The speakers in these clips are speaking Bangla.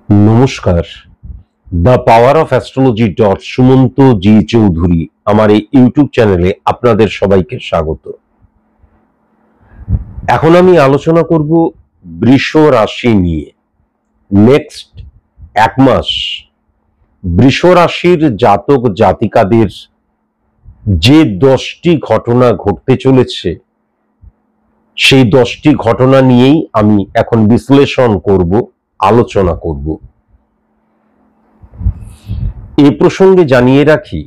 নমস্কার। The power of astrology dot Sumanta G Chowdhury আমার এই ইউটিউব চ্যানেলে আপনাদের সবাইকে স্বাগত। এখন আমি আলোচনা করব বৃষ রাশি নিয়ে। নেক্সট এক মাস বৃষ রাশির জাতক জাতিকাদের যে 10টি ঘটনা ঘটতে চলেছে সেই 10টি ঘটনা নিয়েই আমি এখন বিশ্লেষণ করব, আলোচনা করব। এ প্রসঙ্গে জানিয়ে রাখি,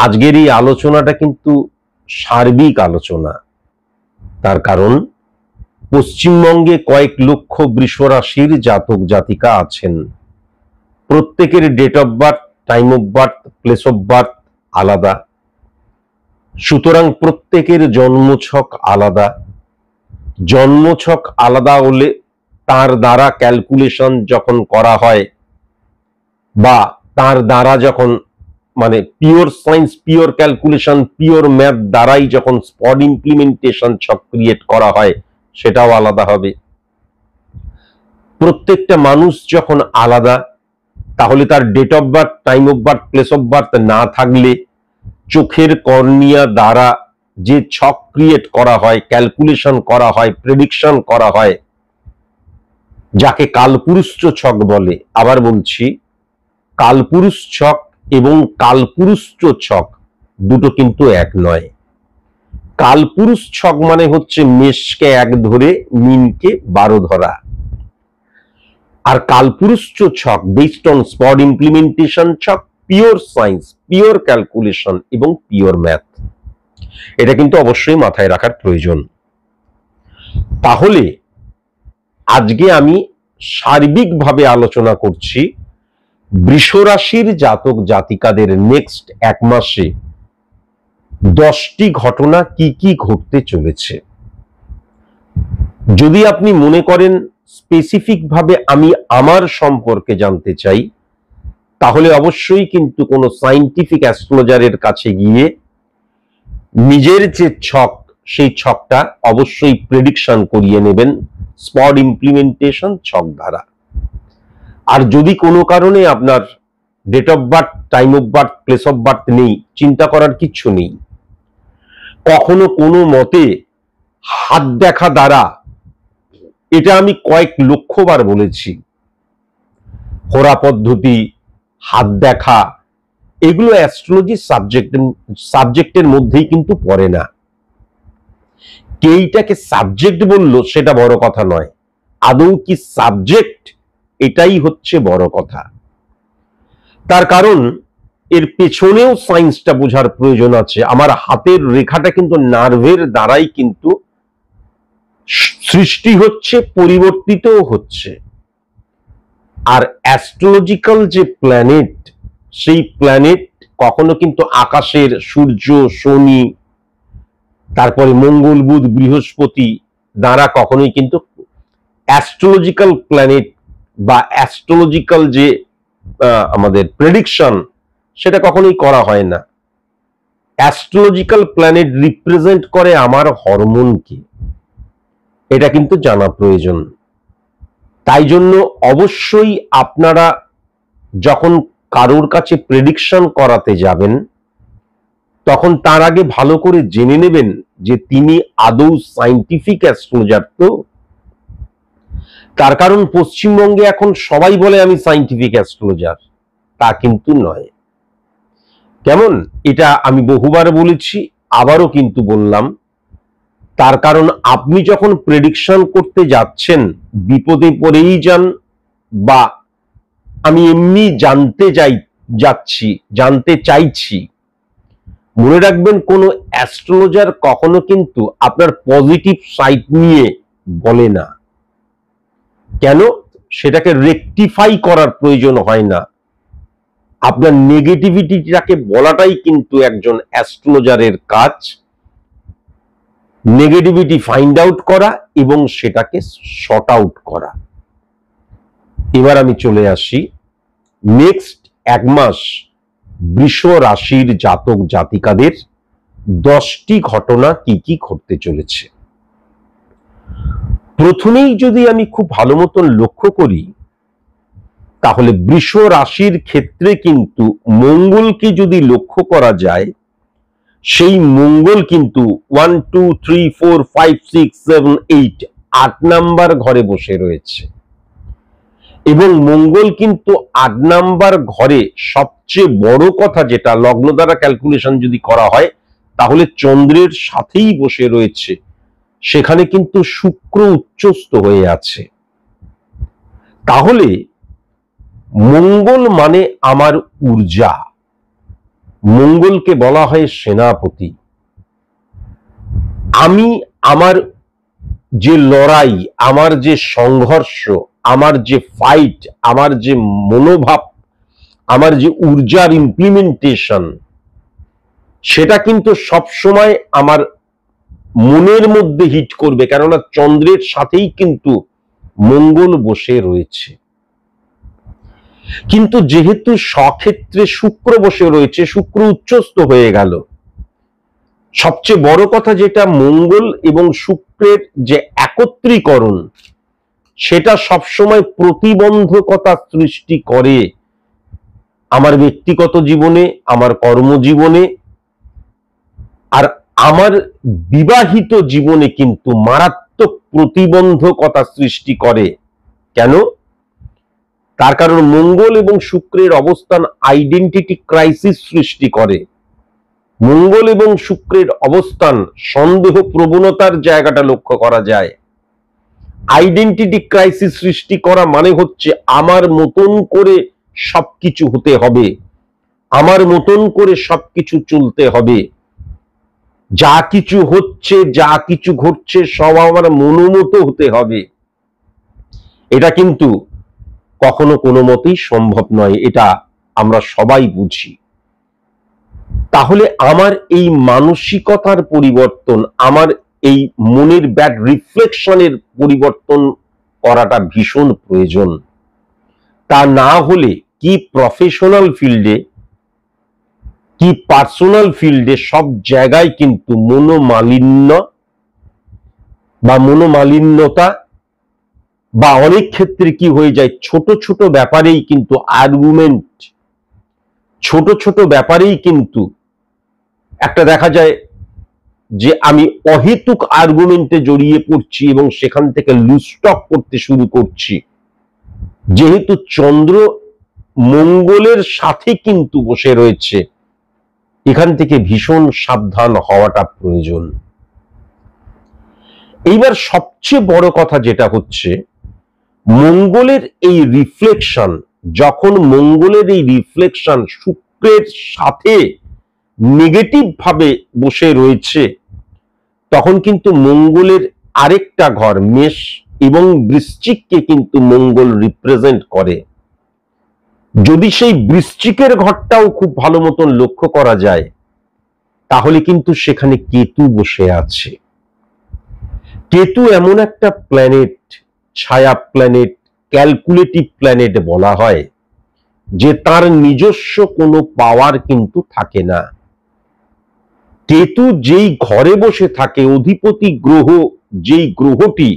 আজকের এই আলোচনাটা কিন্তু সার্বিক আলোচনা। তার কারণ পশ্চিমবঙ্গে কয়েক লক্ষ বৃষ রাশির জাতক জাতিকা আছেন। প্রত্যেকের date of birth, time of birth, place of birth আলাদা, সুতরাং প্রত্যেকের জন্মছক আলাদা। জন্মছক আলাদা হলে তার দ্বারা ক্যালকুলেশন যখন করা হয় বা তার দ্বারা যখন pure science, pure calculation, pure math দ্বারাই যখন স্পট ইমপ্লিমেন্টেশন ছক ক্রিয়েট করা হয়, সেটাও আলাদা হবে। প্রত্যেকটা মানুষ যখন আলাদা, তাহলে তার date of birth, time of birth, place of birth না থাকলে চোখের কর্নিয়া দ্বারা যে ছক ক্রিয়েট করা হয়, ক্যালকুলেশন করা হয়, প্রেডিকশন করা হয়, যাকে কালপুরুষ ছক বলে। আবার বলছি, কালপুরুষ ছক এবং কালপুরুষ ছক দুটো কিন্তু এক নয়। কালপুরুষ ছক মানে হচ্ছে মেষকে 1 ধরে মিনকে 12 ধরা, আর কালপুরুষ ছক বেসড অন স্পট ইমপ্লিমেন্টেশন ছক, পিওর সায়েন্স, পিওর ক্যালকুলেশন এবং পিওর ম্যাথ। এটা কিন্তু অবশ্যই মাথায় রাখার প্রয়োজন। তাহলে আজকে আমি সার্বিকভাবে আলোচনা করছি বৃষ রাশির জাতক জাতিকাদের নেক্সট এক মাসে 10টি ঘটনা কি কি ঘটতে চলেছে। যদি আপনি মনে করেন স্পেসিফিক ভাবে আমি আমার সম্পর্কে জানতে চাই, তাহলে অবশ্যই কিন্তু কোনো সায়েন্টিফিক অ্যাস্ট্রোলজারের কাছে গিয়ে নিজের যে ছক, সেই ছকটা অবশ্যই প্রেডিকশন করিয়ে নেবেন স্পট ইমপ্লিমেন্টেশন ছক দ্বারা। আর যদি কোনো কারণে আপনার date of birth, time of birth, place of birth নেই, চিন্তা করার কিচ্ছু নেই। কখনো কোনো মতে হাত দেখা দ্বারা, এটা আমি কয়েক লক্ষবার বলেছি, হোরা পদ্ধতি, হাত দেখা, এগুলো অ্যাস্ট্রোলজি সাবজেক্টের মধ্যেই কিন্তু পড়ে না। কেইটাকে সাবজেক্ট বললো সেটা বড় কথা নয়, আদৌ কি সাবজেক্ট, এটাই হচ্ছে বড় কথা। তার কারণ এর পেছনেও সায়েন্সটা বোঝার প্রয়োজন আছে। আমার হাতের রেখাটা কিন্তু নার্ভের দ্বারাই কিন্তু সৃষ্টি হচ্ছে, পরিবর্তিতও হচ্ছে। আর অ্যাস্ট্রোলজিক্যাল যে প্ল্যানেট, সেই প্ল্যানেট কখনো কিন্তু আকাশের সূর্য, শনি, তারপরে মঙ্গল, বুধ, বৃহস্পতি দ্বারা কখনোই কিন্তু অ্যাস্ট্রোলজিক্যাল প্ল্যানেট বা অ্যাস্ট্রোলজিক্যাল যে আমাদের প্রেডিকশন, সেটা কখনোই করা হয় না। অ্যাস্ট্রোলজিক্যাল প্ল্যানেট রিপ্রেজেন্ট করে আমার হরমোনকে, এটা কিন্তু জানা প্রয়োজন। তাই জন্য অবশ্যই আপনারা যখন কারোর কাছে প্রেডিকশন করাতে যাবেন, তখন তার আগে ভালো করে জেনে নেবেন যে তিনি আদৌ সায়েন্টিফিক অ্যাস্ট্রোলজার তো। তার কারণ পশ্চিমবঙ্গে এখন সবাই বলে আমি সায়েন্টিফিক অ্যাস্ট্রোলজার, তা কিন্তু নয়। কেমন, এটা আমি বহুবার বলেছি, আবারও কিন্তু বললাম। তার কারণ আপনি যখন প্রেডিকশন করতে যাচ্ছেন, বিপদে পড়েই যান, বা আমি এমনি জানতে চাইছি, মনে রাখবেন কোনো অ্যাস্ট্রোলজার কখনো কিন্তু আপনার পজিটিভ সাইড নিয়ে বলে না। কেন? সেটাকে রেকটিফাই করার প্রয়োজন হয় না। আপনার নেগেটিভিটিটাকে বলাটাই কিন্তু একজন অ্যাস্ট্রোলজারের কাজ। নেগেটিভিটি ফাইন্ড আউট করা এবং সেটাকে শর্ট আউট করা। এবার আমি চলে আসি নেক্সট এক মাস বৃষ রাশির জাতক জাতিকাদের 10টি ঘটনা কি কি ঘটতে চলেছে। প্রথমেই যদি আমি খুব ভালো মতন লক্ষ্য করি, তাহলে বৃষ রাশির ক্ষেত্রে কিন্তু মঙ্গলকে যদি লক্ষ্য করা যায়, সেই মঙ্গল কিন্তু 1 2 3 4 5 6 7 8 8 নাম্বার ঘরে বসে রয়েছে এবং মঙ্গল কিন্তু 8 নাম্বার ঘরে সবচেয়ে বড় কথা যেটা লগ্ন দ্বারা ক্যালকুলেশন যদি করা হয় তাহলে চন্দ্রের সাথেই বসে রয়েছে, সেখানে কিন্তু শুক্র উচ্চস্থ হয়ে আছে। তাহলে মঙ্গল মানে আমার ঊর্জা, মঙ্গলকে বলা হয় সেনাপতি। আমি আমার যে লড়াই, আমার যে সংঘর্ষ, আমার যে ফাইট, আমার যে মনোভাব, আমার যে ঊর্জার ইমপ্লিমেন্টেশন, সেটা কিন্তু সব সময় আমার মনের মধ্যে হিট করবে, কেননা চন্দ্রের সাথেই কিন্তু মঙ্গল বসে রয়েছে। কিন্তু যেহেতু স্বক্ষেত্রে শুক্র বসে রয়েছে, শুক্র উচ্চস্থ হয়ে গেল, সবচেয়ে বড় কথা যেটা মঙ্গল এবং শুক্রের যে একত্রীকরণ, সেটা সবসময় প্রতিবন্ধকতা সৃষ্টি করে আমার ব্যক্তিগত জীবনে, আমার কর্মজীবনে, আর আমার বিবাহিত জীবনে কিন্তু মারাত্মক প্রতিবন্ধকতা সৃষ্টি করে। কেন? তার কারণ মঙ্গল এবং শুক্রের অবস্থান আইডেন্টিটি ক্রাইসিস সৃষ্টি করে। মঙ্গল এবং শুক্রের অবস্থান সন্দেহ প্রবণতার জায়গাটা লক্ষ্য করা যায়। আইডেন্টিটি ক্রাইসিস সৃষ্টি করা মানে হচ্ছে আমার মতন করে সবকিছু হতে হবে, আমার মতন করে সবকিছু চলতে হবে, যা কিছু হচ্ছে, যা কিছু ঘটছে সব আমার মনোমতো হতে হবে। এটা কিন্তু কখনো কোনো মতেই সম্ভব নয়, এটা আমরা সবাই বুঝি। তাহলে আমার এই মানসিকতার পরিবর্তন, আমার এই মনের ব্যাড রিফ্লেকশনের পরিবর্তন করাটা ভীষণ প্রয়োজন। তা না হলে কি প্রফেশনাল ফিল্ডে কি পার্সোনাল ফিল্ডে সব জায়গায় কিন্তু মনোমালিন্য বা মনোমালিন্যতা, বা অনেক ক্ষেত্রে কি হয়ে যায়, ছোট ছোট ব্যাপারেই কিন্তু আর্গুমেন্ট, ছোট ছোট ব্যাপারেই কিন্তু একটা দেখা যায় যে আমি অহেতুক আর্গুমেন্টে জড়িয়ে পড়ছি এবং সেখান থেকে লুজটক করতে শুরু করছি। যেহেতু চন্দ্র মঙ্গলের সাথে কিন্তু বসে রয়েছে, এখান থেকে ভীষণ সাবধান হওয়াটা প্রয়োজন। এইবার সবচেয়ে বড় কথা যেটা হচ্ছে, মঙ্গলের এই রিফ্লেকশন, যখন মঙ্গলের এই রিফ্লেকশন শুক্রের সাথে নেগেটিভ ভাবে বসে রয়েছে, তখন কিন্তু মঙ্গলের আরেকটা ঘর মেষ এবং বৃশ্চিককে কিন্তু মঙ্গল রিপ্রেজেন্ট করে। যদি সেই বৃশ্চিকের ঘরটাও খুব ভালো মতন লক্ষ্য করা যায়, তাহলে কিন্তু সেখানে কেতু বসে আছে। কেতু এমন একটা প্ল্যানেট, ছায়া প্ল্যানেট, ক্যালকুলেটিভ প্ল্যানেট বলা হয়, যে তার নিজস্ব কোনো পাওয়ার কিন্তু থাকে না। কেতু যেই ঘরে বসে থাকে, অধিপতি গ্রহ যেই গ্রহটি,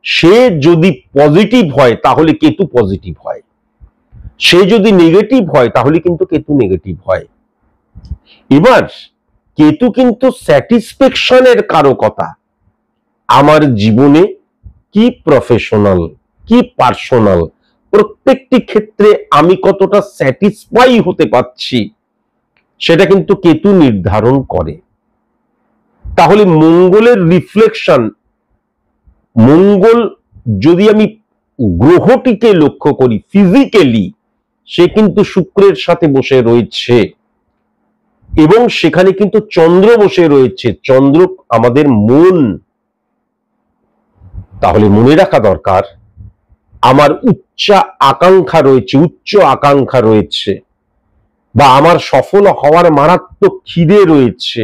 সে যদি পজিটিভ হয় তাহলে কেতু পজিটিভ হয়, সে যদি নেগেটিভ হয় তাহলে কিন্তু কেতু নেগেটিভ হয়। এবার কেতু কিন্তু স্যাটিসফ্যাকশনের কারকতা, আমার জীবনে কি প্রফেশনাল কি পার্সোনাল, প্রত্যেকটি ক্ষেত্রে আমি কতটা স্যাটিসফাই হতে পারছি, সেটা কিন্তু কেতু নির্ধারণ করে। তাহলে মঙ্গলের রিফ্লেকশন, মঙ্গল যদি আমি গ্রহটিকে লক্ষ্য করি ফিজিক্যালি, সে কিন্তু শুক্রের সাথে বসে রয়েছে এবং সেখানে কিন্তু চন্দ্র বসে রয়েছে। চন্দ্র আমাদের মন। তাহলে মনে রাখা দরকার, আমার উচ্চ আকাঙ্ক্ষা রয়েছে, বা আমার সফল হওয়ার মারাত্মক খিদে রয়েছে,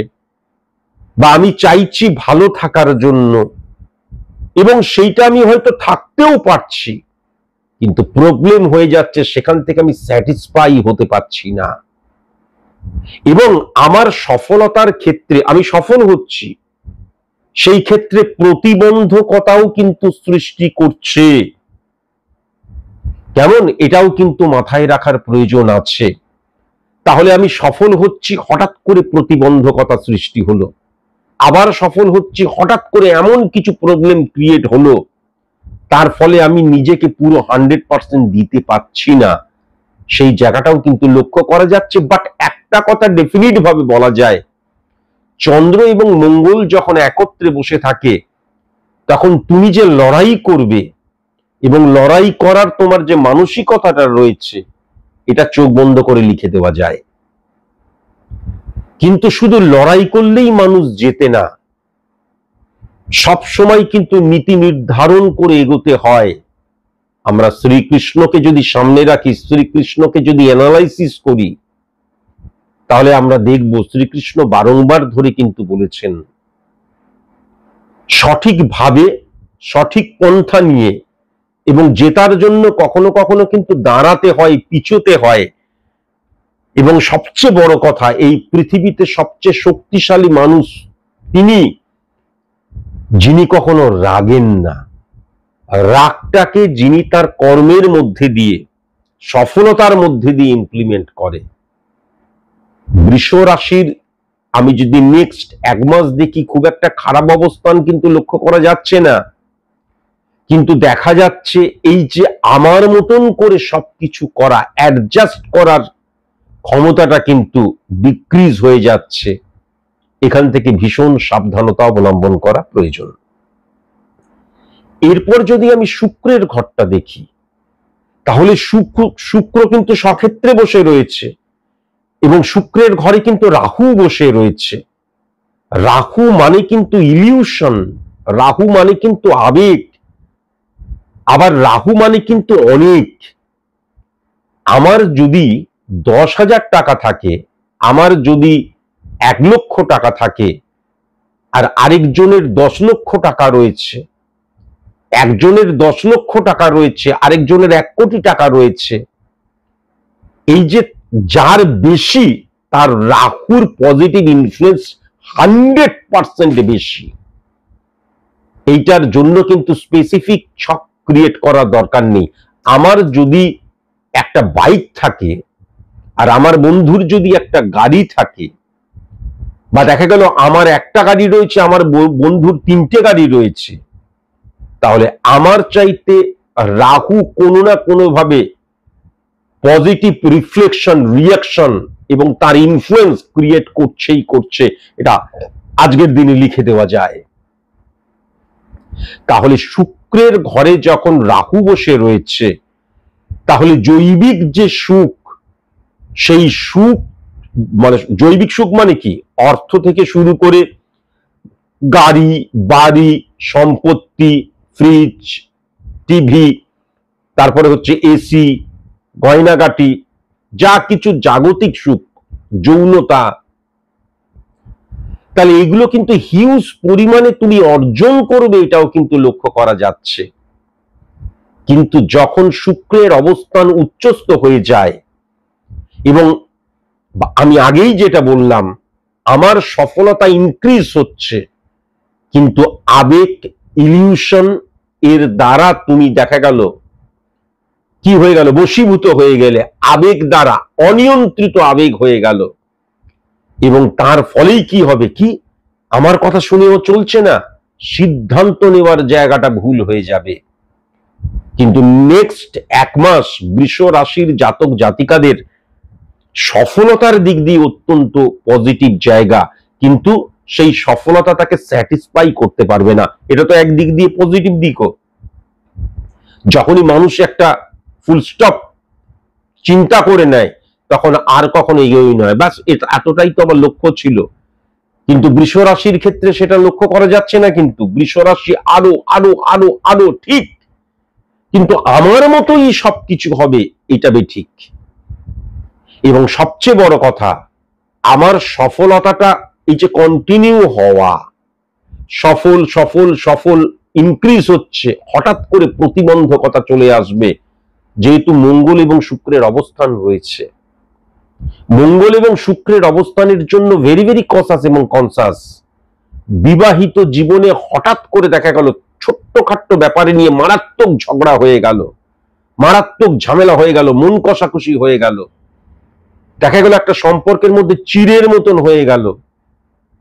বা আমি চাইছি ভালো থাকার জন্য, এবং সেইটা আমি হয়তো থাকতেও পারছি, কিন্তু প্রবলেম হয়ে যাচ্ছে সেখান থেকে আমি স্যাটিসফাই হতে পারছি না, এবং আমার সফলতার ক্ষেত্রে আমি সফল হচ্ছি, সেই ক্ষেত্রে প্রতিবন্ধকতাও কিন্তু সৃষ্টি করছে। কেমন, এটাও কিন্তু মাথায় রাখার প্রয়োজন আছে। তাহলে আমি সফল হচ্ছি, হঠাৎ করে প্রতিবন্ধকতা সৃষ্টি হলো, আবার সফল হচ্ছি, হঠাৎ করে এমন কিছু প্রবলেম ক্রিয়েট হলো, তার ফলে আমি নিজেকে পুরো 100% দিতে পারছি না, সেই জায়গাটাও কিন্তু লক্ষ্য করা যাচ্ছে। বাট একটা কথা ডেফিনিট ভাবে বলা যায়, চন্দ্র এবং মঙ্গল যখন একত্রে বসে থাকে, তখন তুমি যে লড়াই করবে এবং লড়াই করার তোমার যে মানসিকতাটা রয়েছে, এটা চোখ বন্ধ করে লিখে দেওয়া যায়। কিন্তু শুধু লড়াই করলেই মানুষ জেতে না, সব সময় কিন্তু নীতি নির্ধারণ করে এগোতে হয়। আমরা শ্রীকৃষ্ণকে যদি সামনে রাখি, শ্রীকৃষ্ণকে যদি অ্যানালাইসিস করি, তাহলে আমরা দেখব শ্রীকৃষ্ণ বারংবার ধরে কিন্তু বলেছেন, সঠিকভাবে সঠিক পন্থা নিয়ে এবং জেতার জন্য কখনো কখনো কিন্তু দাঁড়াতে হয়, পিছোতে হয়। এবং সবচেয়ে বড় কথা, এই পৃথিবীতে সবচেয়ে শক্তিশালী মানুষ তিনি, যিনি কখনো রাগেন না। রাগটাকে যিনি তার কর্মের মধ্যে দিয়ে, সফলতার মধ্যে দিয়ে ইমপ্লিমেন্ট করে। বৃষ রাশির আমি যদি নেক্সট 1 মাস দেখি, খুব একটা খারাপ অবস্থান কিন্তু লক্ষ্য করা যাচ্ছে না, কিন্তু দেখা যাচ্ছে এই যে আমার মতন করে সবকিছু করা, অ্যাডজাস্ট করার ক্ষমতাটা কিন্তু ডিক্রিজ হয়ে যাচ্ছে। এখান থেকে ভীষণ সাবধানতা অবলম্বন করা প্রয়োজন। এরপর যদি আমি শুক্রের ঘরটা দেখি, তাহলে শুক্র কিন্তু স্বক্ষেত্রে বসে রয়েছে এবং শুক্রের ঘরে কিন্তু রাহু বসে রয়েছে। রাহু মানে কিন্তু ইলিউশন, রাহু মানে কিন্তু আবেগ, আবার রাহু মানে কিন্তু অনেক। আমার যদি 10,000 টাকা থাকে, আমার যদি 1 লক্ষ টাকা থাকে, আর আরেকজনের 10 লক্ষ টাকা রয়েছে, একজনের 10 লক্ষ টাকা রয়েছে, আরেকজনের 1 কোটি টাকা রয়েছে, এই যে যার বেশি, তার রাহুর পজিটিভ ইনফ্লুয়েন্স 100% বেশি। এইটার জন্য কিন্তু স্পেসিফিক ছক ক্রিয়েট করার দরকার নেই। আমার যদি একটা বাইক থাকে আর আমার বন্ধুর যদি একটা গাড়ি থাকে, বা দেখা গেল আমার একটা গাড়ি রয়েছে, আমার বন্ধুর 3টে গাড়ি রয়েছে, তাহলে আমার চাইতে রাহু কোনো না কোনো ভাবে পজিটিভ রিফ্লেকশন, রিয়াকশন এবং তার ইনফ্লুয়েন্স ক্রিয়েট করছেই করছে, এটা আজকের দিনে লিখে দেওয়া যায়। তাহলে শুক্রের ঘরে যখন রাহু বসে রয়েছে, তাহলে জৈবিক যে সুখ, সেই সুখ মানে জৈবিক সুখ মানে কি, অর্থ থেকে শুরু করে গাড়ি, বাড়ি, সম্পত্তি, ফ্রিজ, টিভি, তারপরে হচ্ছে এসি, গয়নাগাটি, যা কিছু জাগতিক সুখ, যৌনতা, তাহলে এগুলো কিন্তু হিউজ পরিমাণে তুমি অর্জন করবে, এটাও কিন্তু লক্ষ্য করা যাচ্ছে। কিন্তু যখন শুক্রের অবস্থান উচ্চস্থ হয়ে যায়, এবং আমি আগেই যেটা বললাম, আমার সফলতা ইনক্রিজ হচ্ছে, কিন্তু আবেগ, ইলিউশন এর দ্বারা তুমি দেখা গেল কি হয়ে গেল, বশীভূত হয়ে গেলে, আবেগ দ্বারা অনিয়ন্ত্রিত আবেগ হয়ে গেল, এবং তার ফলেই কি হবে, কি আমার কথা শুনেও চলছে না, সিদ্ধান্ত নেওয়ার জায়গাটা ভুল হয়ে যাবে। কিন্তু নেক্সট 1 মাস বৃষ রাশির জাতক জাতিকাদের সফলতার দিক দিয়ে অত্যন্ত পজিটিভ জায়গা, কিন্তু সেই সফলতা তাকে স্যাটিসফাই করতে পারবে না। এটা তো একদিক দিয়ে পজিটিভ দিকও। যখনই মানুষ একটা ফুল স্টপ চিন্তা করে নেয়, তখন আর কখনো এগোই নয়, ব্যাস এতটাই তো আমার লক্ষ্য ছিল। কিন্তু বৃষ রাশির ক্ষেত্রে সেটা লক্ষ্য করা যাচ্ছে না। কিন্তু বৃষ রাশি আরো আরো আরো আরো ঠিক, কিন্তু আমার মতোই সবকিছু হবে, এটা ঠিক। এবং সবচেয়ে বড় কথা, আমার সফলতাটা এই যে কন্টিনিউ হওয়া, সফল সফল সফল ইনক্রিজ হচ্ছে, হঠাৎ করে প্রতিবন্ধকতা চলে আসবে, যেহেতু মঙ্গল এবং শুক্রের অবস্থান রয়েছে। মঙ্গল এবং শুক্রের অবস্থানের জন্য ভেরি ভেরি কসাস এবং কনসাস। বিবাহিত জীবনে হঠাৎ করে দেখা গেল ছোট্টখাট্ট ব্যাপারে নিয়ে মারাত্মক ঝগড়া হয়ে গেল, মারাত্মক ঝামেলা হয়ে গেল, মন কষাকষি হয়ে গেল, দেখা গেল একটা সম্পর্কের মধ্যে চিড়ের মতন হয়ে গেল।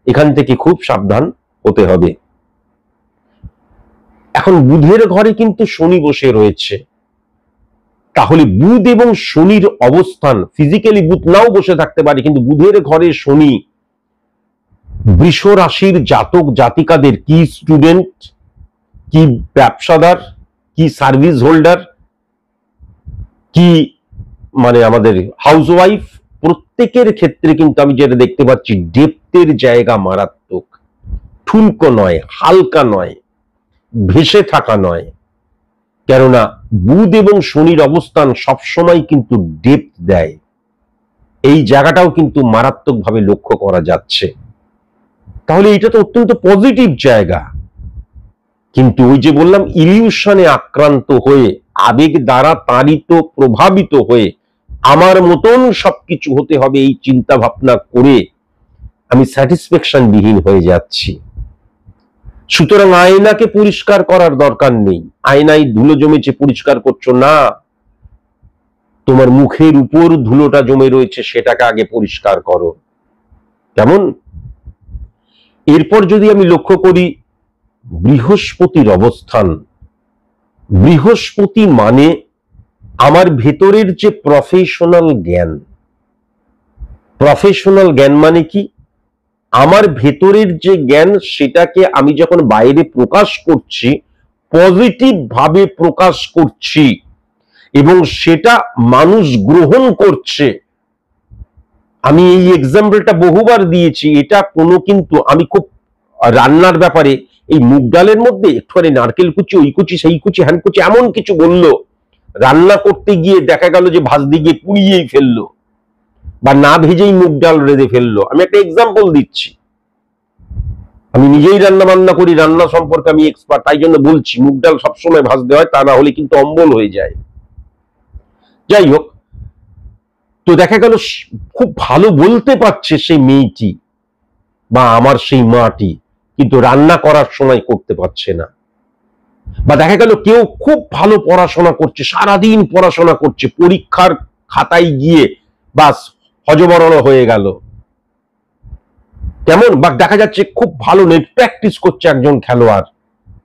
এখান থেকে খুব সাবধান হতে হবে। এখন বুধের ঘরে কিন্তু শনি বসে রয়েছে, তাহলে বুধ এবং শনির অবস্থান, ফিজিক্যালি বুধ নাও বসে থাকতে পারে, কিন্তু বুধের ঘরে শনি বৃষ রাশির জাতক জাতিকাদের, কি স্টুডেন্ট, কি ব্যবসাদার, কি সার্ভিস হোল্ডার, কি মানে আমাদের হাউসওয়াইফ, প্রত্যেকের ক্ষেত্রে কিন্তু আমি যেটা দেখতে পাচ্ছি, ডেপথের জায়গা মারাত্মক, ঠুনকো নয়, হালকা নয়, ভেসে থাকা নয়। কেননা বুধ এবং শনির অবস্থান সবসময় কিন্তু ডেপথ দেয়, এই জায়গাটাও কিন্তু মারাত্মকভাবে লক্ষ্য করা যাচ্ছে। তাহলে এটা তো অত্যন্ত পজিটিভ জায়গা। কিন্তু ওই যে বললাম, ইলিউশনে আক্রান্ত হয়ে, আবেগ দ্বারা তাড়িত, প্রভাবিত হয়ে আমার মতন সবকিছু হতে হবে এই চিন্তা ভাবনা করে আমি স্যাটিসফ্যাকশন বিহীন হয়ে যাচ্ছি। সুতরাং আয়নাকে পরিষ্কার করার দরকার নেই, আয়নায় ধুলো জমেছে পরিষ্কার করছো না, তোমার মুখের উপর ধুলোটা জমে রয়েছে সেটাকে আগে পরিষ্কার করো। কেমন? এরপর যদি আমি লক্ষ্য করি বৃহস্পতির অবস্থান, বৃহস্পতি মানে আমার ভেতরের যে প্রফেশনাল জ্ঞান। প্রফেশনাল জ্ঞান মানে কি? আমার ভেতরের যে জ্ঞান সেটাকে আমি যখন বাইরে প্রকাশ করছি, পজিটিভ ভাবে প্রকাশ করছি এবং সেটা মানুষ গ্রহণ করছে। আমি এই এক্সাম্পলটা বহুবার দিয়েছি, এটা কোনো কিন্তু আমি খুব রান্নার ব্যাপারে এই মুগ ডালের মধ্যে একটুখানি নারকেল কুচি, ওই কুচি, সেই কুচি, হ্যান কুচি, এমন কিছু বললো, রান্না করতে গিয়ে দেখা গেল যে ভাজতে গিয়ে পুড়িয়েই ফেললো বা না ভেজেই মুগ ডাল রেঁধে ফেললো। আমি একটা এক্সাম্পল দিচ্ছি, আমি নিজেই রান্না বান্না করি, রান্না সম্পর্কে আমি এক্সপার্ট, তাই জন্য বলছি মুগ ডাল সবসময় ভাজতে হয়, তা না হলে কিন্তু অম্বল হয়ে যায়। যাই হোক, তো দেখা গেল খুব ভালো বলতে পারছে সেই মেয়েটি বা আমার সেই মাটি, কিন্তু রান্না করার সময় করতে পারছে না। বা দেখা গেল কেউ খুব ভালো পড়াশোনা করছে, সারাদিন পড়াশোনা করছে, পরীক্ষার খাতায় গিয়ে বাস হজবরল হয়ে গেল। কেমন? বা দেখা যাচ্ছে খুব ভালো নেট প্র্যাকটিস করছে একজন খেলোয়াড়,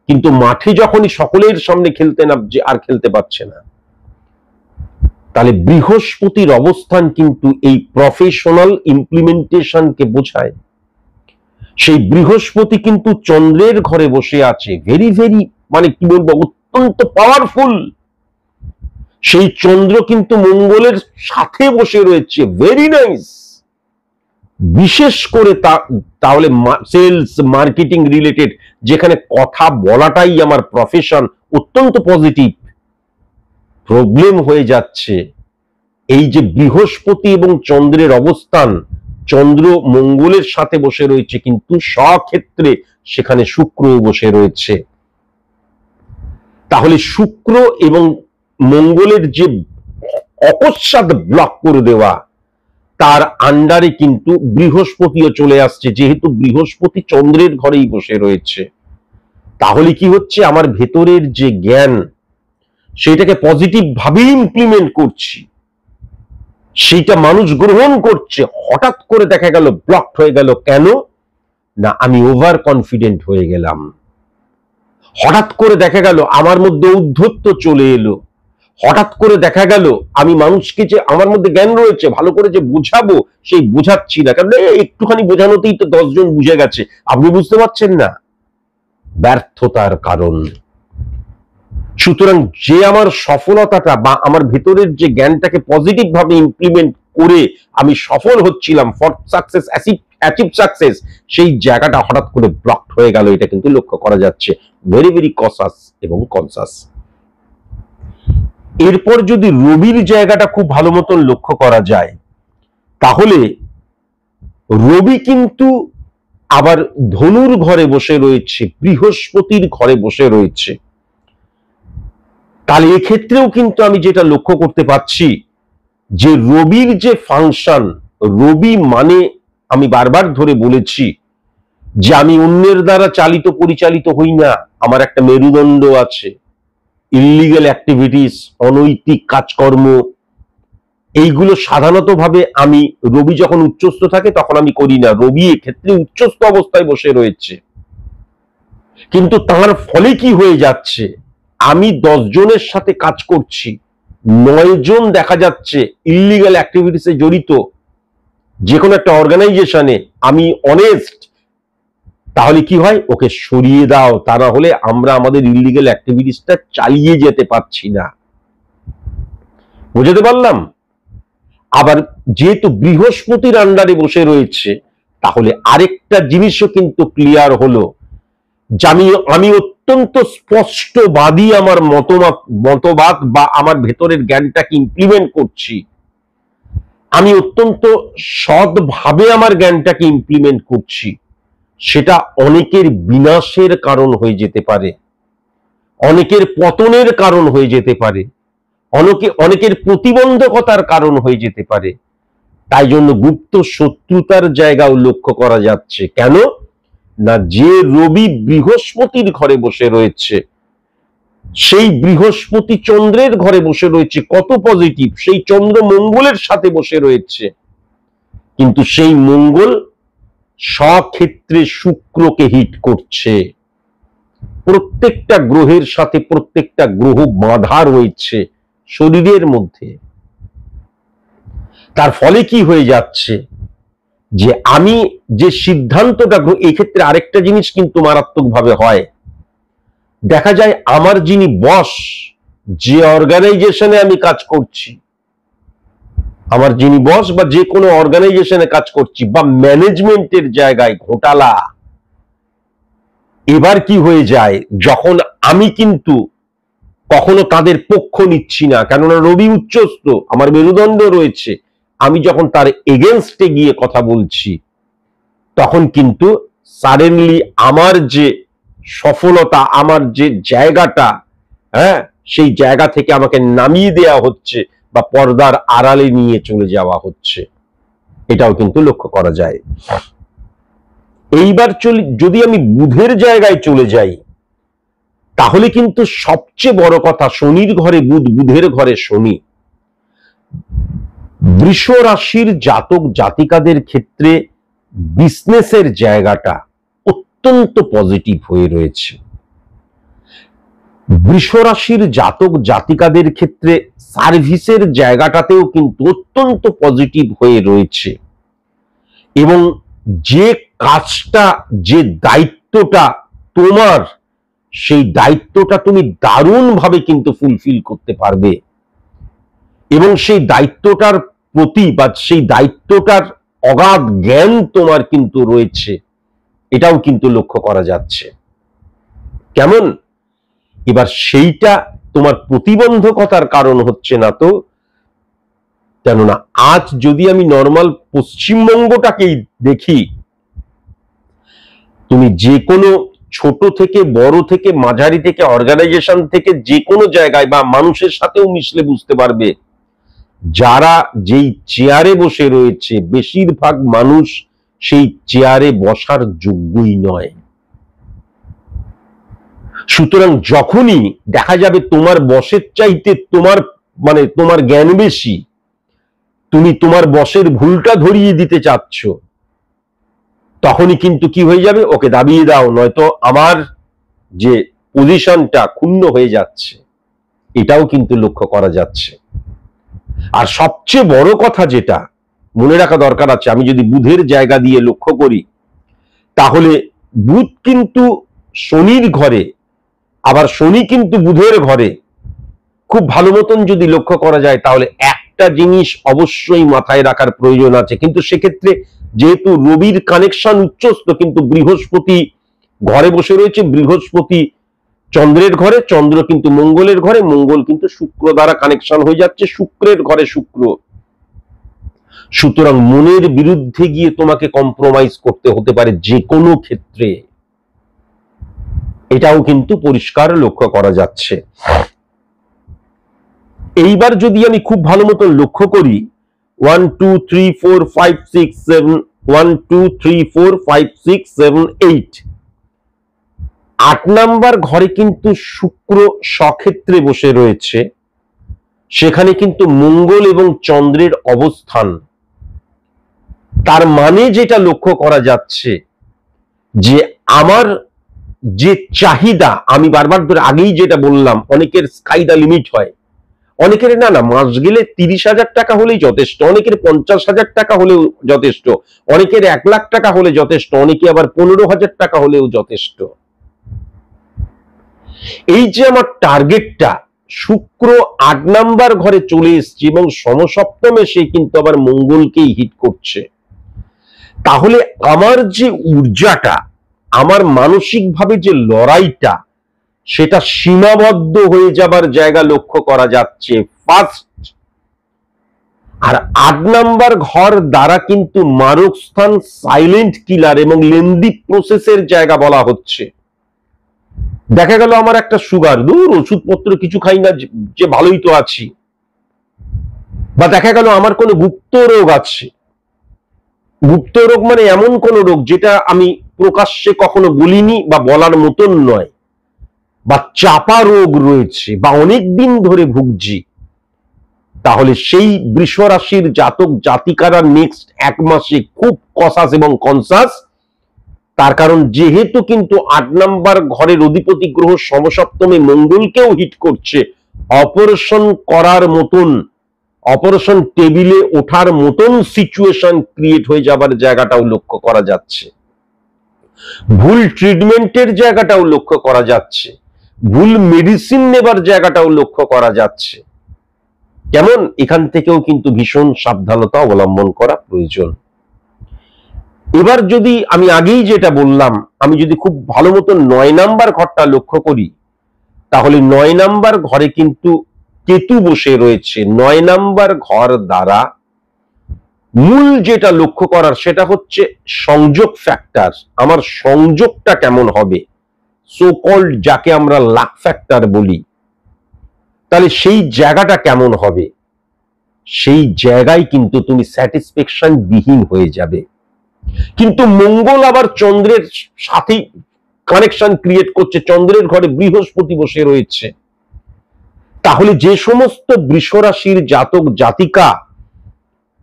কিন্তু মাঠে যখনই সকলের সামনে খেলতে নামছে আর খেলতে পারছে না। তাহলে বৃহস্পতির অবস্থান কিন্তু এই প্রফেশনাল ইমপ্লিমেন্টেশনকে বোঝায়। সেই বৃহস্পতি কিন্তু চন্দ্রের ঘরে বসে আছে, ভেরি ভেরি মানে কি বলবো, অত্যন্ত পাওয়ারফুল। সেই চন্দ্র কিন্তু মঙ্গলের সাথে বসে রয়েছে, ভেরি নাইস। বিশেষ করে তাহলে সেলস মার্কেটিং রিলেটেড, যেখানে কথা বলাটাই আমার প্রফেশন, অত্যন্ত পজিটিভ। প্রবলেম হয়ে যাচ্ছে এই যে বৃহস্পতি এবং চন্দ্রের অবস্থান, চন্দ্র মঙ্গলের সাথে বসে রয়েছে, কিন্তু স্বক্ষেত্রে সেখানে শুক্র বসে রয়েছে। তাহলে শুক্র এবং মঙ্গলের যে অকস্মাৎ ব্লক করে দেওয়া, তার আন্ডারে কিন্তু বৃহস্পতিও চলে আসছে, যেহেতু বৃহস্পতি চন্দ্রের ঘরেই বসে রয়েছে। তাহলে কি হচ্ছে, আমার ভেতরের যে জ্ঞান সেটাকে পজিটিভ ভাবে ইমপ্লিমেন্ট করছি, সেইটা মানুষ গ্রহণ করছে, হঠাৎ করে দেখা গেল ব্লক হয়ে গেল। কেন না? আমি ওভার কনফিডেন্ট হয়ে গেলাম। হঠাৎ করে দেখা গেল আমার মধ্যে ঔদ্ধত্য চলে এলো। হঠাৎ করে দেখা গেল আমি মানুষকে, যে আমার মধ্যে জ্ঞান রয়েছে, ভালো করে যে বোঝাবো সেই বোঝাচ্ছি না, কারণ একটুখানি বোঝানোতেই তো 10 জন বুঝে গেছে, আপনি বুঝতে পারছেন না, ব্যর্থতার কারণ। সুতরাং যে আমার সফলতাটা বা আমার ভেতরের যে জ্ঞানটাকে পজিটিভ ভাবে ইমপ্লিমেন্ট করে আমি সফল হচ্ছিলাম, ফর সাকসেস, অ্যাচিভ সাকসেস, সেই জায়গাটা হঠাৎ করে ব্লকড হয়ে গেল। এটা কিন্তু লক্ষ্য করা যাচ্ছে, ভেরি ভেরি কসাস এবং কনসাস। এরপর যদি রবির জায়গাটা খুব ভালো মতন লক্ষ্য করা যায়, তাহলে রবি কিন্তু আবার ধনুর ঘরে বসে রয়েছে, বৃহস্পতির ঘরে বসে রয়েছে। তাহলে এক্ষেত্রেও কিন্তু আমি যেটা লক্ষ্য করতে পারছি, যে রবির যে ফাংশন, রবি মানে আমি বারবার ধরে বলেছি যে আমি অন্যের দ্বারা চালিত পরিচালিত হই না, আমার একটা মেরুদণ্ড আছে, ইললিগ্যাল অ্যাক্টিভিটিস, অনৈতিক কাজকর্ম, এইগুলো সাধারণত ভাবে আমি রবি যখন উচ্চস্থ থাকে তখন আমি করি না। রবি এক্ষেত্রে উচ্চস্থ অবস্থায় বসে রয়েছে, কিন্তু তার ফলে কি হয়ে যাচ্ছে, আমি 10 জনের সাথে কাজ করছি, 9 জন দেখা যাচ্ছে ইললিগ্যাল অ্যাক্টিভিটিসে জড়িত। যে কোনো একটা অর্গানাইজেশনে আমি অনেস্ট, তাহলে কি হয়, ওকে সরিয়ে দাও, তা না হলে আমরা আমাদের ইললিগ্যাল অ্যাক্টিভিটিসটা চালিয়ে যেতে পারছি না। বুঝতে পারলাম? আবার যেহেতু বৃহস্পতির আন্ডারে বসে রয়েছে, তাহলে আরেকটা জিনিসও কিন্তু ক্লিয়ার হলো, যে আমি অত্যন্ত স্পষ্টবাদী, আমার মতবাদ বা আমার ভেতরের জ্ঞানটাকে ইমপ্লিমেন্ট করছি, আমি অত্যন্ত সৎভাবে আমার জ্ঞানটাকে ইমপ্লিমেন্ট করছি, সেটা অনেকের বিনাশের কারণ হয়ে যেতে পারে, অনেকের পতনের কারণ হয়ে যেতে পারে, অনেকের প্রতিবন্ধকতার কারণ হয়ে যেতে পারে। তাই জন্য গুপ্ত শত্রুতার জায়গাও লক্ষ্য করা যাচ্ছে। কেন না, যে রবি বৃহস্পতির ঘরে বসে রয়েছে, সেই বৃহস্পতি চন্দ্রের ঘরে বসে রয়েছে, কত পজিটিভ, সেই চন্দ্র মঙ্গলের সাথে বসে রয়েছে, কিন্তু সেই মঙ্গল স্বক্ষেত্রে শুক্রকে হিট করছে। প্রত্যেকটা গ্রহের সাথে প্রত্যেকটা গ্রহ বাঁধা রয়েছে শরীরের মধ্যে। তার ফলে কি হয়ে যাচ্ছে, যে আমি যে সিদ্ধান্তটা, এই ক্ষেত্রে আরেকটা জিনিস কিন্তু মারাত্মকভাবে হয়, দেখা যায় আমার যিনি বস, যে অর্গানাইজেশনে আমি কাজ করছি, আমার যিনি বস বা যে কোনো অর্গানাইজেশনে কাজ করছি, বা ম্যানেজমেন্টের জায়গায় ঘোটালা। এবার কি হয়ে যায়, যখন আমি কিন্তু কখনো তাদের পক্ষ নিচ্ছি না, কেননা রবি উচ্চস্থ, আমার মেরুদণ্ড রয়েছে, আমি যখন তার এগেনস্টে গিয়ে কথা বলছি, তখন কিন্তু সাডেনলি আমার যে সফলতা, আমার যে জায়গাটা, সেই জায়গা থেকে আমাকে নামিয়ে দেওয়া হচ্ছে বা পর্দার আড়ালে নিয়ে চলে যাওয়া হচ্ছে। এটাও কিন্তু লক্ষ্য করা যায়। এইবার যদি আমি বুধের জায়গায় চলে যাই, তাহলে কিন্তু সবচেয়ে বড় কথা, শনির ঘরে বুধ, বুধের ঘরে শনি। বৃষ রাশির জাতক জাতিকাদের ক্ষেত্রে বিজনেসের জায়গাটা অত্যন্ত পজিটিভ হয়ে রয়েছে। বৃষ রাশির জাতক জাতিকাদের ক্ষেত্রে সার্ভিসের জায়গাটাতেও কিন্তু অত্যন্ত পজিটিভ হয়ে রয়েছে, এবং যে কাজটা, যে দায়িত্বটা তোমার, সেই দায়িত্বটা তুমি দারুণভাবে কিন্তু ফুলফিল করতে পারবে, এবং সেই দায়িত্বটার প্রতি বা সেই দায়িত্বটার অগাধ জ্ঞান তোমার কিন্তু রয়েছে, এটাও কিন্তু লক্ষ্য করা যাচ্ছে। কেমন? এবার সেইটা তোমার প্রতিবন্ধকতার কারণ হচ্ছে না তো, কেননা আজ যদি আমি নর্মাল পশ্চিমবঙ্গটাকেই দেখি, তুমি যে কোনো ছোট থেকে বড় থেকে মাঝারি থেকে অর্গানাইজেশন থেকে যে কোনো জায়গায় বা মানুষের সাথেও মিশলে বুঝতে পারবে, যারা যেই চেয়ারে বসে রয়েছে, বেশিরভাগ মানুষ সেই চেয়ারে বসার যোগ্যই নয়। সুতরাং যখনই দেখা যাবে তোমার বসের চাইতে তোমার জ্ঞান বেশি, তুমি তোমার বসের ভুলটা ধরিয়ে দিতে চাচ্ছ, তখনই কিন্তু কি হয়ে যাবে, ওকে দাবিয়ে দাও, নয়তো আমার যে পজিশনটা ক্ষুণ্ণ হয়ে যাচ্ছে। এটাও কিন্তু লক্ষ্য করা যাচ্ছে। আর সবচেয়ে বড় কথা যেটা মনে রাখা দরকার আছে, আমি যদি বুধের জায়গা দিয়ে লক্ষ্য করি, তাহলে বুধ কিন্তু শনির ঘরে, আবার শনি কিন্তু বুধের ঘরে। খুব ভালো মতন যদি লক্ষ্য করা যায়, তাহলে একটা জিনিস অবশ্যই মাথায় রাখার প্রয়োজন আছে, কিন্তু সেক্ষেত্রে যেহেতু রবির কানেকশন উচ্চস্থ, কিন্তু বৃহস্পতি ঘরে বসে রয়েছে, বৃহস্পতি চন্দ্রের ঘরে, চন্দ্র কিন্তু মঙ্গলের ঘরে, মঙ্গল কিন্তু শুক্র দ্বারা কানেকশন হয়ে যাচ্ছে, শুক্রের ঘরে শুক্র। সুতরাং মনের বিরুদ্ধে গিয়ে তোমাকে কম্প্রোমাইজ করতে হতে পারে যে কোনো ক্ষেত্রে, এটাও কিন্তু পরিষ্কার লক্ষ্য করা যাচ্ছে। এইবার যদি আমি খুব ভালো মতো লক্ষ্য করি, 1 2 3 4 5 6 7 1 2 3 4 5 6 7 8, 8 নাম্বার ঘরে কিন্তু শুক্র স্বক্ষেত্রে বসে রয়েছে, সেখানে কিন্তু মঙ্গল এবং চন্দ্রের অবস্থান। তার মানে যেটা লক্ষ্য করা যাচ্ছে যে আমার যে চাহিদা, আমি বারবার ধরে আগেই যেটা বললাম, অনেকের স্কাই দা লিমিট হয়, অনেকের না মাস গেলে 30,000 টাকা হলেই যথেষ্ট, অনেকের 50,000 টাকা হলেও যথেষ্ট, অনেকের 1 লাখ টাকা হলে যথেষ্ট, অনেকে আবার 15,000 টাকা হলেও যথেষ্ট। এই যে আমার টার্গেটটা, শুক্র 8 নাম্বার ঘরে চলে এসছে এবং সমসপ্তমে সে কিন্তু আবার মঙ্গলকেই হিট করছে। তাহলে আমার যে ঊর্জাটা, আমার মানসিকভাবে যে লড়াইটা, সেটা সীমাবদ্ধ হয়ে যাবার জায়গা লক্ষ্য করা যাচ্ছে ফার্স্ট। আর 8 নাম্বার ঘর দ্বারা কিন্তু মারক স্থান, সাইলেন্ট কিলার এবং লেন্দি প্রসেসের জায়গা বলা হচ্ছে। দেখা গেল আমার একটা সুগার, দূর ওষুধপত্র কিছু খাই না, যে ভালোই তো আছি। বা দেখা গেল আমার কোনো গুপ্ত রোগ আছে, গুপ্ত রোগ মানে এমন কোন রোগ যেটা আমি প্রকাশ্যে কখনো বলিনি বা বলার মতন নয়, বা চাপা রোগ রয়েছে বা অনেক দিন ধরে ভুগছি, তাহলে সেই বৃষ রাশির জাতক জাতিকারা নেক্সট 1 মাসে খুব কসাস এবং কনসাস। তার কারণ যেহেতু কিন্তু 8 নাম্বার ঘরের অধিপতি গ্রহ সমসপ্তমে মঙ্গলকেও হিট করছে, অপারেশন করার মতন, অপারেশন টেবিলে ওঠার মতন সিচুয়েশন ক্রিয়েট হয়ে যাবার জায়গাটাও লক্ষ্য করা যাচ্ছে, ভুল ট্রিটমেন্টের জায়গাটাও লক্ষ্য করা যাচ্ছে, ভুল মেডিসিন নেবার জায়গাটাও লক্ষ্য করা যাচ্ছে। কেমন, এখান থেকেও কিন্তু ভীষণ সাবধানতা অবলম্বন করা প্রয়োজন। এবার যদি আমি আগেই যেটা বললাম, আমি যদি খুব ভালো মতো 9 নাম্বার ঘরটা লক্ষ্য করি, তাহলে 9 নাম্বার ঘরে কিন্তু কেতু বসে রয়েছে। 9 নাম্বার ঘর দ্বারা মূল যেটা লক্ষ্য করার সেটা হচ্ছে সংযোগ ফ্যাক্টর। আমার সংযোগটা কেমন হবে, সো কল্ড যাকে আমরা লাক ফ্যাক্টর বলি, তাহলে সেই জায়গাটা কেমন হবে, সেই জায়গায় কিন্তু তুমি স্যাটিসফ্যাকশন বিহীন হয়ে যাবে। কিন্তু মঙ্গল আবার চন্দ্রের সাথে কানেকশন ক্রিয়েট করছে, চন্দ্রের ঘরে বৃহস্পতি বসে রয়েছে। তাহলে যে সমস্ত বৃষ রাশির জাতক জাতিকা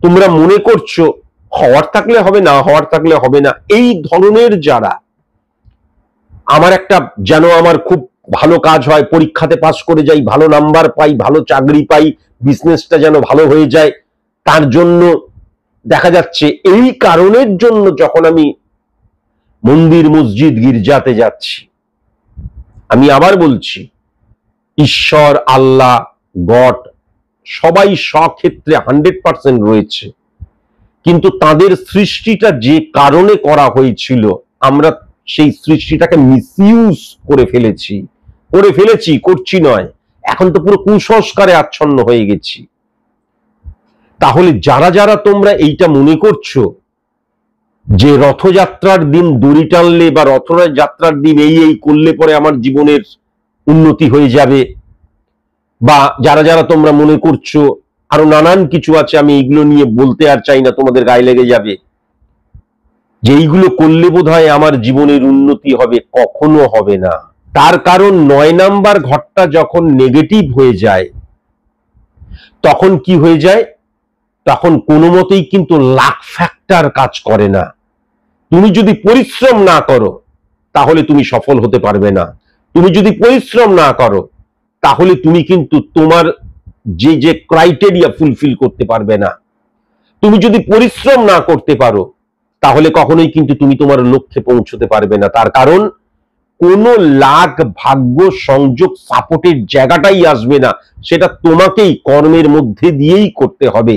তোমরা মনে করছো হওয়ার থাকলে হবে না, হওয়ার থাকলে হবে না, এই ধরনের যারা, আমার একটা যেন আমার খুব ভালো কাজ হয়, পরীক্ষাতে পাস করে যাই, ভালো নাম্বার পাই, ভালো চাকরি পাই, বিজনেসটা যেন ভালো হয়ে যায়, তার জন্য দেখা যাচ্ছে এই কারণের জন্য যখন আমি মন্দির মসজিদ গির্জাতে যাচ্ছি, আমি আবার বলছি ঈশ্বর, আল্লাহ, গড সবাই স্বক্ষেত্রে 100% রয়েছে, কিন্তু তাদের সৃষ্টিটা যে কারণে করা হয়েছিল, আমরা সেই সৃষ্টিটাকে মিসইউজ করছি নয়, এখন তো পুরো কুসংস্কারে আচ্ছন্ন হয়ে গেছি। তাহলে যারা যারা তোমরা এইটা মনে করছো যে রথযাত্রার দিন দড়ি টানলে বা রথযাত্রার দিন এই করলে পরে আমার জীবনের উন্নতি হয়ে যাবে, বা যারা যারা তোমরা মনে করছো আরো নানান কিছু আছে, আমি এইগুলো নিয়ে বলতে আর চাই না, তোমাদের গায়ে লেগে যাবে, যে এইগুলো করলে বোধহয় আমার জীবনের উন্নতি হবে, কখনো হবে না। তার কারণ 9 নাম্বার ঘরটা যখন নেগেটিভ হয়ে যায়, তখন কি হয়ে যায়, তখন কোনো মতেই কিন্তু লাক ফ্যাক্টর কাজ করে না। তুমি যদি পরিশ্রম না করো তাহলে তুমি সফল হতে পারবে না, তুমি যদি পরিশ্রম না করো তাহলে তুমি কিন্তু তোমার যে যে ক্রাইটেরিয়া ফুলফিল করতে পারবে না, তুমি যদি পরিশ্রম না করতে পারো তাহলে কখনোই কিন্তু তুমি তোমার লক্ষ্যে পৌঁছতে পারবে না। তার কারণ কোন লাক, ভাগ্য, সংযোগ, সাপোর্টের জায়গাটাই আসবে না, সেটা তোমাকেই কর্মের মধ্যে দিয়েই করতে হবে।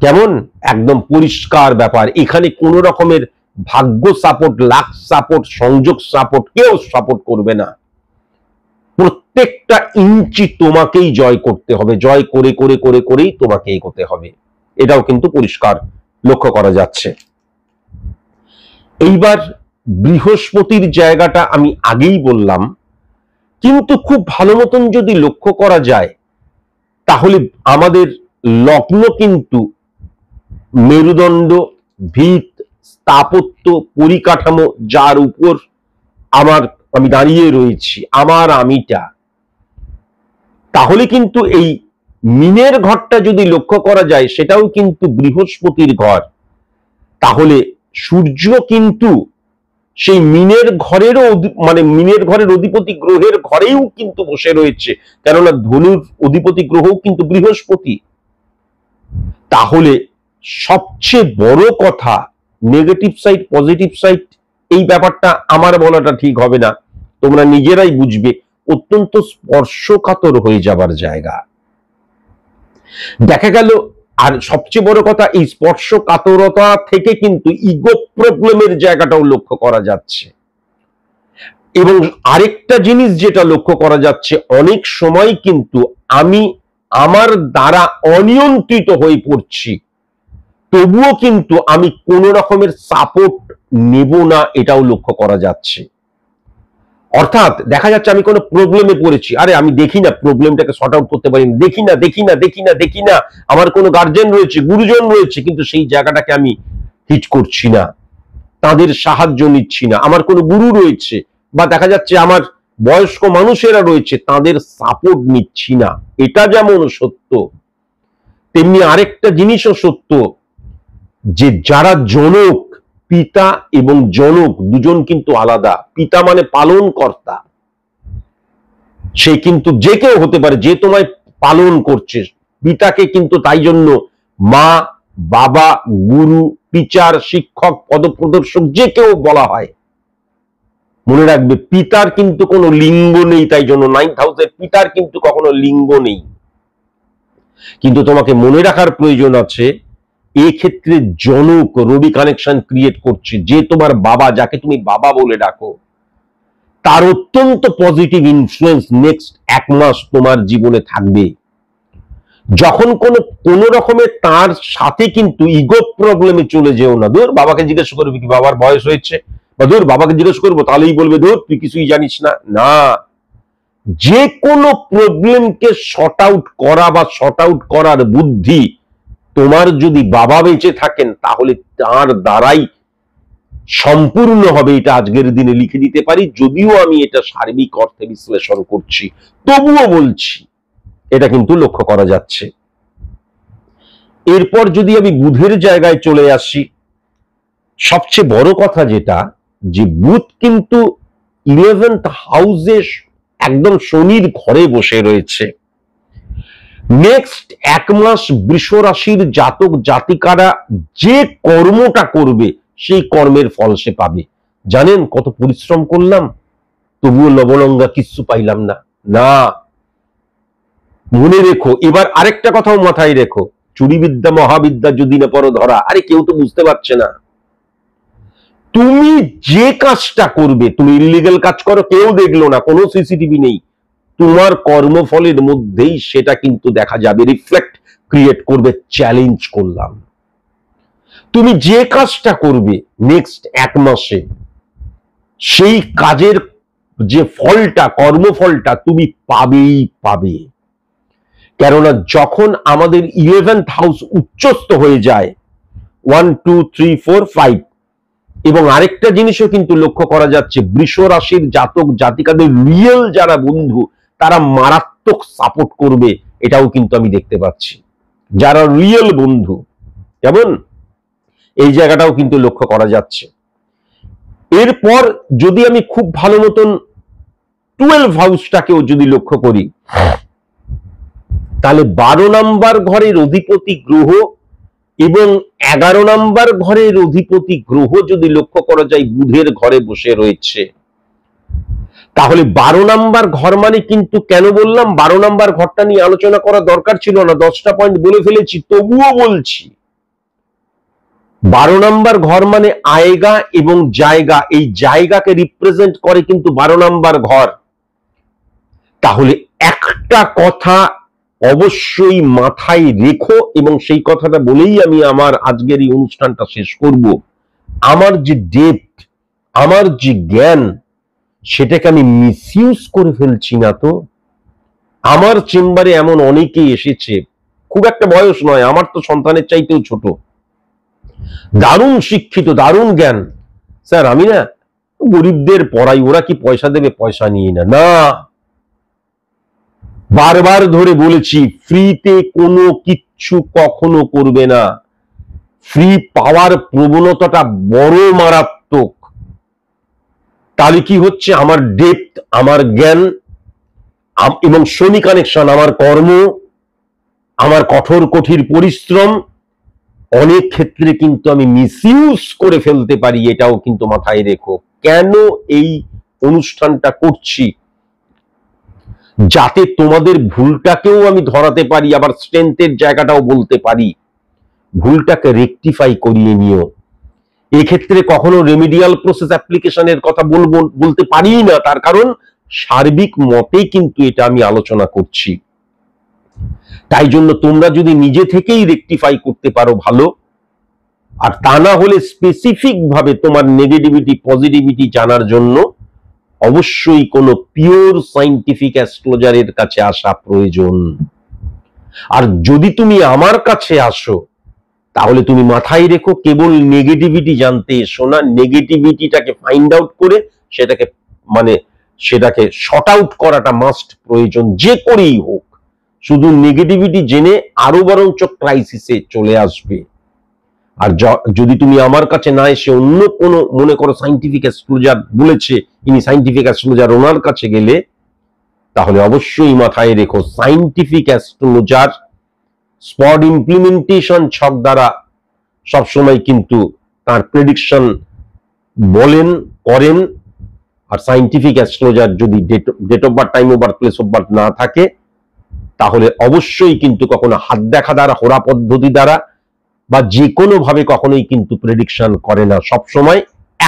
কেমন, একদম পরিষ্কার ব্যাপার, এখানে কোন রকমের ভাগ্য সাপোর্ট, লাক সাপোর্ট, সংযোগ সাপোর্ট কেউ সাপোর্ট করবে না। প্রত্যেকটা ইঞ্চি তোমাকেই জয় করতে হবে, জয় করে করে করে করেই তোমাকে এগোতে হবে, এটাও কিন্তু পরিষ্কার লক্ষ্য করা যাচ্ছে। এইবার বৃহস্পতির জায়গাটা আমি আগেই বললাম, কিন্তু খুব ভালো মতন যদি লক্ষ্য করা যায় তাহলে আমাদের লগ্ন কিন্তু মেরুদণ্ড, ভিত, স্থাপত্য, পরিকাঠামো, যার উপর আমি দাঁড়িয়ে রয়েছি, আমার আমিটা, তাহলে কিন্তু এই মিনের ঘরটা যদি লক্ষ্য করা যায় সেটাও কিন্তু বৃহস্পতির ঘর। তাহলে সূর্য কিন্তু সেই মিনের ঘরেরও মানে মিনের ঘরের অধিপতি গ্রহের ঘরেও কিন্তু বসে রয়েছে, কেননা ধনুর অধিপতি গ্রহও কিন্তু বৃহস্পতি। তাহলে সবচেয়ে বড় কথা, নেগেটিভ সাইড পজিটিভ সাইড এই ব্যাপারটা আমার বলাটা ঠিক হবে না, তোমরা নিজেরাই বুঝবে, অত্যন্ত স্পর্শকাতর হয়ে যাবার জায়গা দেখা গেল। আর সবচেয়ে বড় কথা, এই স্পর্শকাতরতা থেকে কিন্তু ইগো প্রবলেমের জায়গাটাও লক্ষ্য করা যাচ্ছে। এবং আরেকটা জিনিস যেটা লক্ষ্য করা যাচ্ছে, অনেক সময় কিন্তু আমি আমার দ্বারা অনিয়ন্ত্রিত হয়ে পড়ছি, তবুও কিন্তু আমি কোন রকমের সাপোর্ট নেব না, এটাও লক্ষ্য করা যাচ্ছে। অর্থাৎ দেখা যাচ্ছে আমি কোনো প্রবলেমে পড়েছি, আরে আমি দেখি না প্রবলেমটাকে সর্ট আউট করতে পারি, দেখি না আমার কোনো গার্জেন রয়েছে, গুরুজন রয়েছে, কিন্তু সেই জায়গাটাকে আমি হিট করছি না, তাদের সাহায্য নিচ্ছি না। আমার কোনো গুরু রয়েছে বা দেখা যাচ্ছে আমার বয়স্ক মানুষেরা রয়েছে, তাদের সাপোর্ট নিচ্ছি না। এটা যেমন সত্য, তেমনি আরেকটা জিনিসও সত্য, যে যারা জনক, পিতা এবং জনক দুজন কিন্তু আলাদা। পিতা মানে পালন কর্তা, সে কিন্তু যে কেউ হতে পারে যে তোমায় পালন করছে। পিতাকে কিন্তু তাই জন্য মা, বাবা, গুরু, টিচার, শিক্ষক, পদপ্রদর্শক যে কেউ বলা হয়। মনে রাখবে, পিতার কিন্তু কোনো লিঙ্গ নেই, তাই জন্য 9th হাউসের পিতার কিন্তু কখনো লিঙ্গ নেই। কিন্তু তোমাকে মনে রাখার প্রয়োজন আছে, এক্ষেত্রে জনক রবি কানেকশন ক্রিয়েট করছে, যে তোমার বাবা, যাকে তুমি বাবা বলে ডাকো, তার অত্যন্ত পজিটিভ ইনফ্লুয়েন্স নেক্সট 1 মাস তোমার জীবনে থাকবে। যখন কোন রকমের তার সাথে কিন্তু ইগো প্রবলেমে চলে যেও না। দূর বাবাকে জিজ্ঞেস করবি কি বাবার বয়স হয়েছে, বা দূর বাবাকে জিজ্ঞেস করবো তাহলেই বলবে দূর তুই কিছুই জানিস না। না, যে কোনো প্রবলেমকে শর্ট আউট করা বা শর্ট আউট করার বুদ্ধি তোমার যদি বাবা বেঁচে থাকেন, তাহলে তার দ্বারাই সম্পূর্ণ হবে, এটা আজকের দিনে লিখে দিতে পারি। যদিও আমি এটা সার্বিক অর্থে বিশ্লেষণ করছি, তবুও বলছি এটা কিন্তু লক্ষ্য করা যাচ্ছে। এরপর যদি আমি বুধের জায়গায় চলে আসি, সবচেয়ে বড় কথা যেটা, যে বুধ কিন্তু 11th হাউসে একদম শনির ঘরে বসে রয়েছে। নেক্সট 1 মাস বৃষ রাশির জাতক জাতিকারা যে কর্মটা করবে সেই কর্মের ফল সে পাবে। জানেন কত পরিশ্রম করলাম, তবুও লবলঙ্গা কিচ্ছু পাইলাম না। না, মনে রেখো, এবার আরেকটা কথাও মাথায় রেখো, চুরি বিদ্যা মহাবিদ্যা যদি না পড়ো ধরা, আরে কেউ তো বুঝতে পারছে না। তুমি যে কাজটা করবে, তুমি ইলিগাল কাজ করো, কেউ দেখলো না, কোনো সিসিটিভি নেই, তোমার কর্মফলের মধ্যেই সেটা কিন্তু দেখা যাবে, রিফ্লেক্ট ক্রিয়েট করবে। চ্যালেঞ্জ করলাম, তুমি যে কাজটা করবে নেক্সট 1 মাসে, সেই কাজের যে ফলটা, কর্মফলটা তুমি পাবেই পাবে। কেননা যখন আমাদের 11th হাউস উচ্চস্থ হয়ে যায়, 1 2 3 4 5, এবং আরেকটা জিনিসও কিন্তু লক্ষ্য করা যাচ্ছে, বৃষ রাশির জাতক জাতিকাদের রিয়েল যারা বন্ধু, তারা মারাত্মক সাপোর্ট করবে, এটাও কিন্তু আমি দেখতে পাচ্ছি। যারা রিয়েল বন্ধু, কেমন, এই জায়গাটাও কিন্তু লক্ষ্য করা যাচ্ছে। এরপর যদি আমি খুব ভালো মতন 12 হাউসটাকেও যদি লক্ষ্য করি, তাহলে 12 নম্বর ঘরের অধিপতি গ্রহ এবং 11 নম্বর ঘরের অধিপতি গ্রহ যদি লক্ষ্য করা যায় বুধের ঘরে বসে রয়েছে, তাহলে 12 নম্বর ঘর মানে কিন্তু, কেন বললাম 12 নম্বর ঘরটা নিয়ে আলোচনা করা দরকার ছিল না, 10টা পয়েন্ট বলে ফেলেছি, তবুও বলছি 12 নম্বর ঘর মানে আয়গা এবং জায়গা, এই জায়গাকে রিপ্রেজেন্ট করে কিন্তু 12 নম্বর ঘর। তাহলে একটা কথা অবশ্যই মাথায় রেখো, এবং সেই কথাটা বলেই আমি আমার আজকের এই অনুষ্ঠানটা শেষ করব। আমার যে ডেপথ, আমার যে জ্ঞান, সেটাকে আমি মিসইউজ করে ফেলছি না তো? আমার চেম্বারে এমন অনেকেই এসেছে, খুব একটা বয়স নয়, আমার তো সন্তানের চাইতেও ছোট, দারুণ শিক্ষিত, দারুণ জ্ঞান, স্যার আমি না গরিবদের পড়াই, ওরা কি পয়সা দেবে? পয়সা নিয়ে না। না, বারবার ধরে বলেছি, ফ্রিতে কোনো কিচ্ছু কখনো করবে না। ফ্রি পাওয়ার প্রবণতাটা বড় মারাত্মক। তাহলে কি হচ্ছে? আমার ডেপথ, আমার জ্ঞান এবং শনি কানেকশন, আমার কর্ম, আমার কঠির পরিশ্রম, অনেক ক্ষেত্রে কিন্তু আমি মিসইউজ করে ফেলতে পারি। এটাও কিন্তু মাথায় রেখো। কেন এই অনুষ্ঠানটা করছি? যাতে তোমাদের ভুলটাকেও আমি ধরাতে পারি, আবার স্ট্রেংথের জায়গাটাও বলতে পারি। ভুলটাকে রেকটিফাই করিয়ে নিও। এক্ষেত্রে কখনো রেমিডিয়াল প্রসেস অ্যাপ্লিকেশনের কথা বলতে পারি না, তার কারণ সার্বিক মতেই কিন্তু এটা আমি আলোচনা করছি। তাই জন্য তোমরা যদি নিজে থেকেই রেকটিফাই করতে পারো ভালো, আর তা না হলে স্পেসিফিক ভাবে তোমার নেগেটিভিটি পজিটিভিটি জানার জন্য অবশ্যই কোনো পিওর সায়েন্টিফিক অ্যাস্ট্রোলজারের কাছে আসা প্রয়োজন। আর যদি তুমি আমার কাছে আসো, তাহলে তুমি মাথায় রেখো, কেবল নেগেটিভিটি জানতে এসো না, নেগেটিভিটিটাকে ফাইন্ড আউট করে সেটাকে শর্ট আউট করাটা মাস্ট প্রয়োজন, যে করেই হোক। শুধু নেগেটিভিটি জেনে আরো বরঞ্চ ক্রাইসিসে চলে আসবে। আর যদি তুমি আমার কাছে না এসে অন্য কোনো, মনে করো সায়েন্টিফিক অ্যাস্ট্রোলজার বলেছে, ইনি সায়েন্টিফিক অ্যাস্ট্রোলজার, ওনার কাছে গেলে, তাহলে অবশ্যই মাথায় রেখো, সায়েন্টিফিক অ্যাস্ট্রোলজার স্পট ইমপ্লিমেন্টেশন ছক দ্বারা সবসময় কিন্তু তার প্রেডিকশন বলেন, করেন। আর সায়েন্টিফিক অ্যাস্ট্রোলজার যদি date of birth, time of birth, place of birth না থাকে, তাহলে অবশ্যই কিন্তু কখনো হাত দেখা দ্বারা, হোরা পদ্ধতি দ্বারা বা যে কোনো ভাবে কখনোই কিন্তু প্রেডিকশন করে না। সবসময়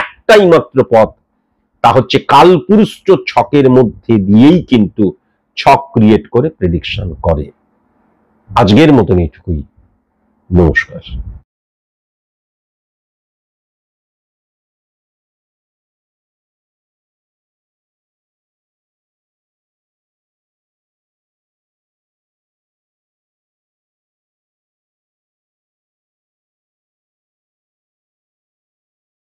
একটাই মাত্র পথ, তা হচ্ছে কালপুরুষ ছকের মধ্যে দিয়েই কিন্তু ছক ক্রিয়েট করে প্রেডিকশন করে। আজকের মতন এইটুকুই। নমস্কার।